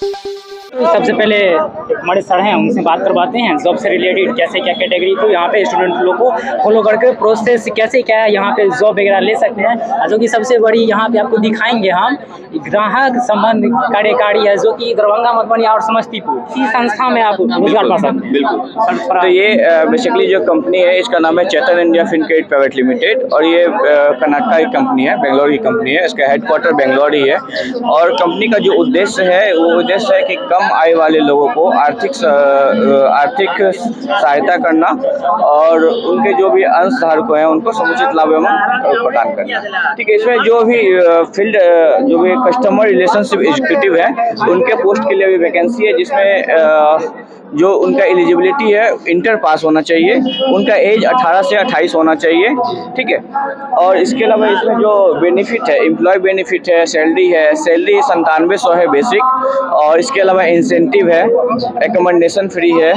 तो सबसे पहले हमारे सर हैं उनसे बात करवाते हैं जॉब से रिलेटेड, कैसे क्या कैटेगरी को यहाँ पे स्टूडेंट लोग को फॉलो करके प्रोसेस कैसे क्या है यहाँ पे जॉब वगैरह ले सकते हैं। जो कि सबसे बड़ी यहाँ पे आपको दिखाएंगे हम ग्राहक संबंध कार्यकारी है, जो कि दरभंगा, मधुबनी और समस्तीपुर इसी संस्था में आप रोजगार पा सकते हैं। बिल्कुल। तो ये बेसिकली जो कंपनी है इसका नाम है चेतन इंडिया फिनक्रेडिट प्राइवेट लिमिटेड और ये कर्नाटका की कंपनी है, बेंगलोर की कंपनी है। इसका हेडक्वार्टर बेंगलोर ही है और कंपनी का जो उद्देश्य है वो उद्देश्य है कि कम आय वाले लोगों को आर्थिक सहायता करना और उनके जो भी अंशधारक हैं उनको समुचित लाभ एवं प्रदान करना। ठीक है, इसमें जो भी फील्ड जो भी कस्टमर रिलेशनशिप एग्जीक्यूटिव है उनके पोस्ट के लिए भी वैकेंसी है, जिसमें जो उनका एलिजिबिलिटी है इंटर पास होना चाहिए, उनका एज 18 से 28 होना चाहिए। ठीक है, और इसके अलावा इसमें जो बेनिफिट है, एम्प्लॉय बेनिफिट है, सैलरी है, सैलरी 9700 है बेसिक, और इसके अलावा इंसेंटिव है, एकोमोडेशन फ्री है,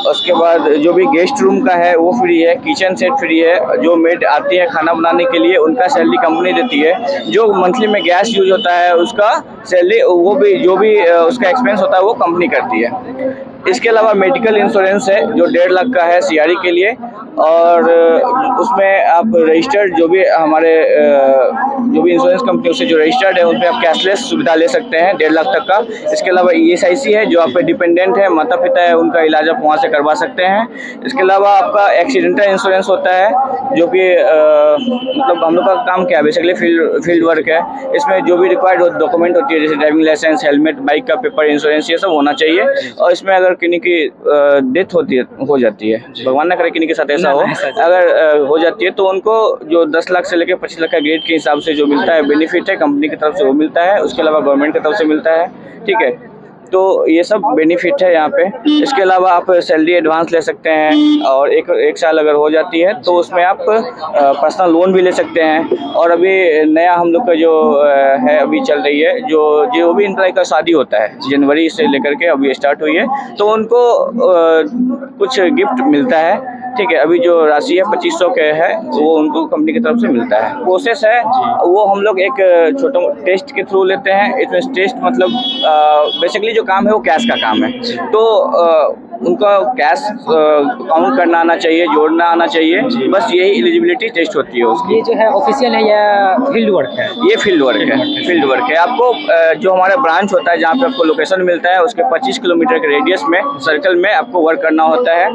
उसके बाद जो भी गेस्ट रूम का है वो फ्री है, किचन सेट फ्री है, जो मेड आती है खाना बनाने के लिए उनका सैलरी कंपनी देती है, जो मंथली में गैस यूज होता है उसका सैलरी वो भी जो भी उसका एक्सपेंस होता है वो कंपनी करती है। इसके अलावा मेडिकल इंश्योरेंस है जो 1.5 लाख का है सीआरई के लिए, और उसमें आप रजिस्टर्ड जो भी हमारे जो भी इंश्योरेंस कंपनी उससे जो रजिस्टर्ड है उन पर आप कैशलेस सुविधा ले सकते हैं 1.5 लाख तक का। इसके अलावा ESIC है, जो आप पे डिपेंडेंट है, माता पिता है, उनका इलाज आप वहाँ से करवा सकते हैं। इसके अलावा आपका एक्सीडेंटल इंश्योरेंस होता है, जो कि मतलब हम लोग का काम क्या है बेसिकली फील्ड वर्क है। इसमें जो भी रिक्वायर्ड डॉक्यूमेंट होती है जैसे ड्राइविंग लाइसेंस, हेलमेट, बाइक का पेपर, इंश्योरेंस, ये सब होना चाहिए। और इसमें अगर किन्हीं की डेथ हो जाती है, भगवान ना करे किन्हीं के साथ ऐसा हो, अगर हो जाती है तो उनको जो 10 लाख से लेकर 25 लाख का ग्रेड के हिसाब से जो मिलता है बेनिफिट है कंपनी की तरफ से वो मिलता है, उसके अलावा गवर्नमेंट की तरफ से मिलता है। ठीक है, तो ये सब बेनिफिट है यहाँ पे। इसके अलावा आप सैलरी एडवांस ले सकते हैं, और एक साल अगर हो जाती है तो उसमें आप पर्सनल लोन भी ले सकते हैं। और अभी नया हम लोग का जो है अभी चल रही है, जो भी एम्प्लॉय का शादी होता है जनवरी से लेकर के अभी स्टार्ट हुई है, तो उनको कुछ गिफ्ट मिलता है। ठीक है, अभी जो राशि है 2500 के है वो उनको कंपनी की तरफ से मिलता है। प्रोसेस है वो हम लोग एक छोटा टेस्ट के थ्रू लेते हैं। इसमें टेस्ट मतलब बेसिकली जो काम है वो कैश का काम है, तो उनका कैश काउंट करना आना चाहिए, जोड़ना आना चाहिए, बस यही एलिजिबिलिटी टेस्ट होती है उसकी। ये जो है ऑफिशियल है या फील्ड वर्क है? ये फील्ड वर्क है। आपको जो हमारा ब्रांच होता है जहाँ पे आपको लोकेशन मिलता है उसके 25 किलोमीटर के रेडियस में सर्कल में आपको वर्क करना होता है।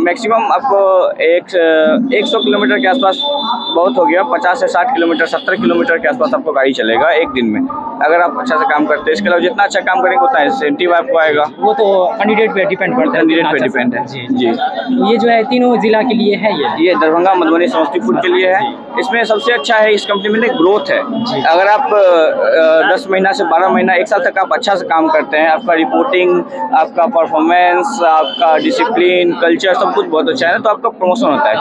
मैक्सिमम आपको 100 किलोमीटर के आसपास बहुत हो गया, 50 से 60 किलोमीटर 70 किलोमीटर के आसपास आपको गाड़ी चलेगा एक दिन में, अगर आप अच्छा से काम करते हैं। इसके अलावा जितना अच्छा काम करेंगे उतना इंसेंटिव आपको आएगा। वो तो कैंडिडेट पे डिपेंड करता है, कैंडिडेट पे डिपेंड है। जी। ये जो है तीनों जिला के लिए है, ये दरभंगा, मधुबनी, समस्तीपुर के लिए है। इसमें सबसे अच्छा है इस कंपनी में ग्रोथ है। अगर आप 10 महीना से 12 महीना 1 साल तक आप अच्छा से काम करते हैं, आपका रिपोर्टिंग, आपका परफॉर्मेंस, आपका डिसिप्लिन, कल्चर सब कुछ बहुत अच्छा है, तो आपका प्रमोशन होता है।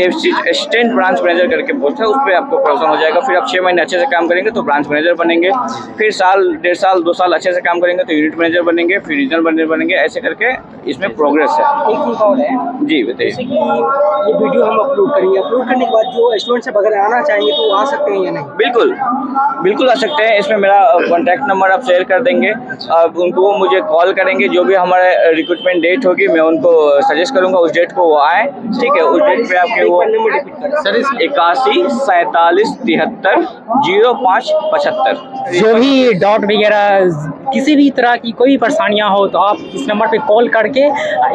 असिस्टेंट ब्रांच मैनेजर करके पोस्ट है, उस पर आपको प्रमोशन हो जाएगा। फिर आप 6 महीने अच्छे से काम करेंगे तो ब्रांच मैनेजर बनेंगे, फिर साल, 1.5 साल, 2 साल अच्छे से काम करेंगे तो यूनिट मैनेजर बनेंगे, फिर रीजनल मैनेजर बनेंगे। ऐसे करके इसमें प्रोग्रेस है। एक चीज़ और है जी, बताइए। ये वीडियो हम अपलोड करेंगे, अपलोड करने के बाद जो स्टूडेंट्स अगर आना चाहेंगे तो आ सकते हैं या नहीं? बिल्कुल आ सकते हैं। इसमें मेरा कॉन्टैक्ट नंबर आप शेयर कर देंगे, अब उनको मुझे कॉल करेंगे, जो भी हमारे रिक्रूटमेंट डेट होगी मैं उनको सजेस्ट करूंगा उस डेट को वो आए। ठीक है, उस डेट पे आपके वो 81 47 73 05 75 जो भी डाउट वगैरह किसी भी तरह की कोई परेशानियां हो तो आप इस नंबर पे कॉल करके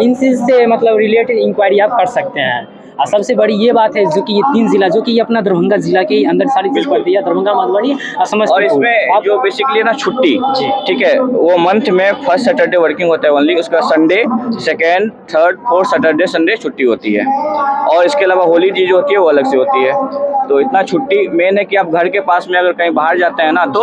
इन चीज़ से मतलब रिलेटेड इंक्वायरी आप कर सकते हैं। और सबसे बड़ी ये बात है जो कि ये 3 जिला जो कि अपना दरभंगा जिला के अंदर सारी चीज़ पड़ती है, दरभंगा, मधुबनी और समस्तीपुर। और इसमें जो बेसिकली ना छुट्टी, ठीक है, वो मंथ में फर्स्ट सैटरडे वर्किंग होता है ओनली, उसका Sunday, second, third, fourth Saturday Sunday छुट्टी होती है। और इसके अलावा हॉलीडे जो होती है वो अलग से होती है। तो इतना छुट्टी मेन है कि आप घर के पास में अगर कहीं बाहर जाते हैं ना तो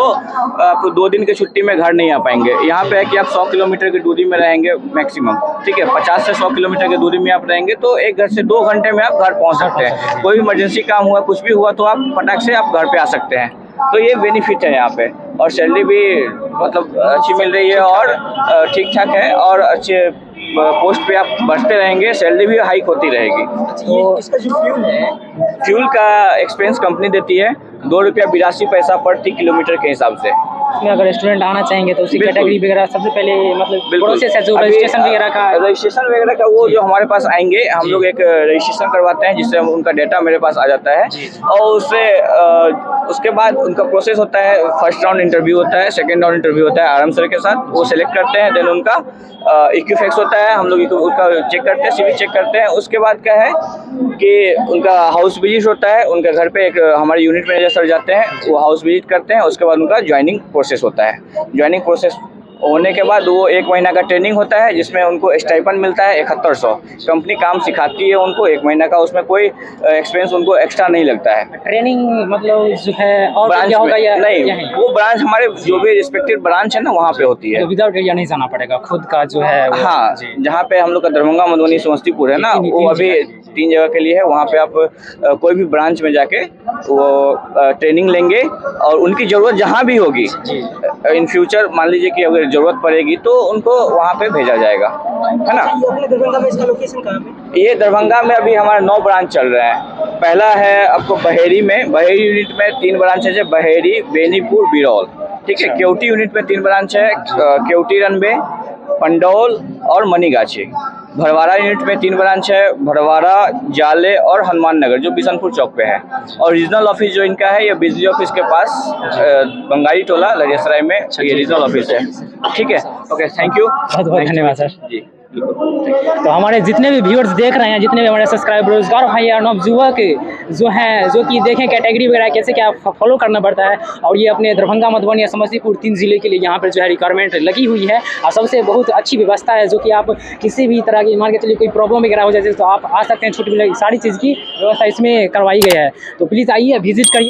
आप 2 दिन की छुट्टी में घर नहीं आ पाएंगे। यहाँ पे है कि आप 100 किलोमीटर की दूरी में रहेंगे मैक्सिमम, ठीक है, 50 से 100 किलोमीटर की दूरी में आप रहेंगे तो एक घर से 2 घंटे में आप घर पहुँच सकते हैं। कोई इमरजेंसी काम हुआ, कुछ भी हुआ तो आप फटाक से आप घर पे आ सकते हैं। तो ये बेनिफिट है यहाँ पे, और सैलरी भी मतलब अच्छी मिल रही है और ठीक ठाक है, और अच्छे पोस्ट पे आप बढ़ते रहेंगे, सैलरी भी हाइक होती रहेगी। तो इसका जो फ्यूल है, फ्यूल का एक्सपेंस कंपनी देती है, ₹2.82 पर 30 किलोमीटर के हिसाब से। इसमें अगर स्टूडेंट आना चाहेंगे तो उसकी बिल्कुल। कैटेगरी वगैरह सबसे पहले मतलब बिल्कुल। प्रोसेस है जो अभी, रजिस्ट्रेशन वगैरह का रजिस्ट्रेशन वगैरह का वो जो हमारे पास आएंगे, हम लोग एक रजिस्ट्रेशन करवाते हैं जिससे उनका डेटा मेरे पास आ जाता है, और उससे उसके बाद उनका प्रोसेस होता है। फर्स्ट राउंड इंटरव्यू होता है, सेकंड राउंड इंटरव्यू होता है आराम सर के साथ, वो सिलेक्ट करते हैं। देन उनका इक्विफैक्स होता है, हम लोग उनका चेक करते हैं, सीवी चेक करते हैं। उसके बाद क्या है कि उनका हाउस विजिट होता है, उनके घर पे एक हमारे यूनिट मैनेजर सर जाते हैं, वो हाउस विजिट करते हैं। उसके बाद उनका ज्वाइनिंग प्रोसेस होता है। ज्वाइनिंग प्रोसेस होने के बाद वो 1 महीना का ट्रेनिंग होता है जिसमें उनको स्टाइपेंड मिलता है 7100। कंपनी काम सिखाती है उनको 1 महीना का, उसमें कोई एक्सपेंस उनको एक्स्ट्रा नहीं लगता है। ट्रेनिंग मतलब जो है और ब्रांच क्या होगा में या नहीं, यहीं? वो ब्रांच हमारे जो भी रिस्पेक्टिव ब्रांच है ना, वहाँ पे होती है। तो विदाउट एरिया नहीं जाना पड़ेगा, खुद का जो है वो- हाँ, जी। जहाँ पे हम लोग का दरभंगा, मधुबनी, समस्तीपुर है ना, तीन वो अभी जगह 3 जगह के लिए है। वहाँ पे आप कोई भी ब्रांच में जाके वो ट्रेनिंग लेंगे, और उनकी ज़रूरत जहाँ भी होगी इन फ्यूचर, मान लीजिए कि अगर ज़रूरत पड़ेगी तो उनको वहाँ पे भेजा जाएगा, है ना। ये अपने दरभंगा में इसका लोकेशन कहाँ पे? ये दरभंगा में अभी हमारे 9 ब्रांच चल रहे हैं। पहला है आपको बहेरी में, बहेरी यूनिट में 3 ब्रांचेज है, बहेरी, बेनीपुर, बिरौल, ठीक है। केवटी यूनिट में 3 ब्रांच है, केवटी रनबे, पंडौल और मनीगाछी। भड़वारा यूनिट में 3 ब्रांच है, भड़वारा, जाले और हनुमान नगर, जो बिशनपुर चौक पे है। और रीजनल ऑफिस जो इनका है, ये बिजली ऑफिस के पास बंगाली टोला, ललियासराय में ये रीजनल ऑफिस है, ठीक है। ओके, थैंक यू, बहुत बहुत धन्यवाद सर। जी। तो हमारे जितने भी व्यूअर्स देख रहे हैं, जितने भी हमारे सब्सक्राइबर, रोजगार भाई और नवयुवक जो हैं, जो कि देखें कैटेगरी वगैरह कैसे क्या फॉलो करना पड़ता है, और ये अपने दरभंगा, मधुबनी या समस्तीपुर 3 जिले के लिए यहाँ पर जो है रिक्वायरमेंट लगी हुई है। और सबसे बहुत अच्छी व्यवस्था है, जो कि आप किसी भी तरह की, मान के चलिए कोई प्रॉब्लम वगैरह हो जाए तो आप आ सकते हैं, छुट्टी मिलेगी, सारी चीज़ की व्यवस्था इसमें करवाई गई है। तो प्लीज़ आइए, विजिट करिए।